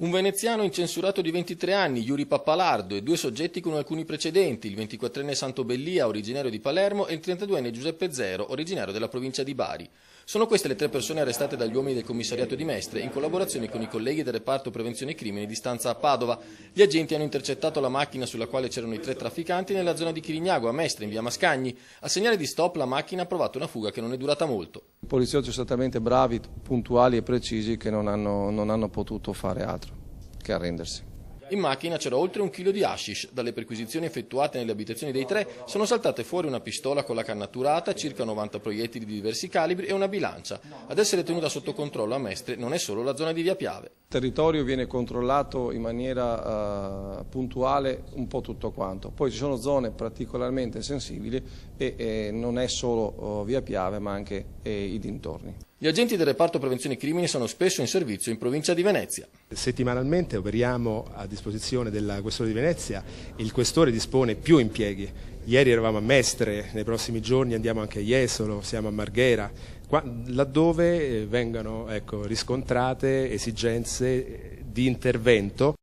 Un veneziano incensurato di 23 anni, Yuri Pappalardo, e due soggetti con alcuni precedenti, il 24enne Santo Bellia, originario di Palermo, e il 32enne Giuseppe Zero, originario della provincia di Bari. Sono queste le 3 persone arrestate dagli uomini del commissariato di Mestre in collaborazione con i colleghi del reparto prevenzione crimini di stanza a Padova. Gli agenti hanno intercettato la macchina sulla quale c'erano i 3 trafficanti nella zona di Chirignago, a Mestre, in via Mascagni. Al segnale di stop la macchina ha provato una fuga che non è durata molto. I poliziotti sono talmente bravi, puntuali e precisi che non hanno potuto fare altro che arrendersi. In macchina c'era oltre 1 chilo di hashish. Dalle perquisizioni effettuate nelle abitazioni dei 3 sono saltate fuori una pistola con la canna turata, circa 90 proiettili di diversi calibri e una bilancia. Ad essere tenuta sotto controllo a Mestre non è solo la zona di via Piave. Il territorio viene controllato in maniera puntuale un po' tutto quanto. Poi ci sono zone particolarmente sensibili e non è solo via Piave ma anche i dintorni. Gli agenti del reparto prevenzione crimini sono spesso in servizio in provincia di Venezia. Settimanalmente operiamo a disposizione della Questura di Venezia, il Questore dispone più impieghi. Ieri eravamo a Mestre, nei prossimi giorni andiamo anche a Jesolo, siamo a Marghera, laddove vengano riscontrate esigenze di intervento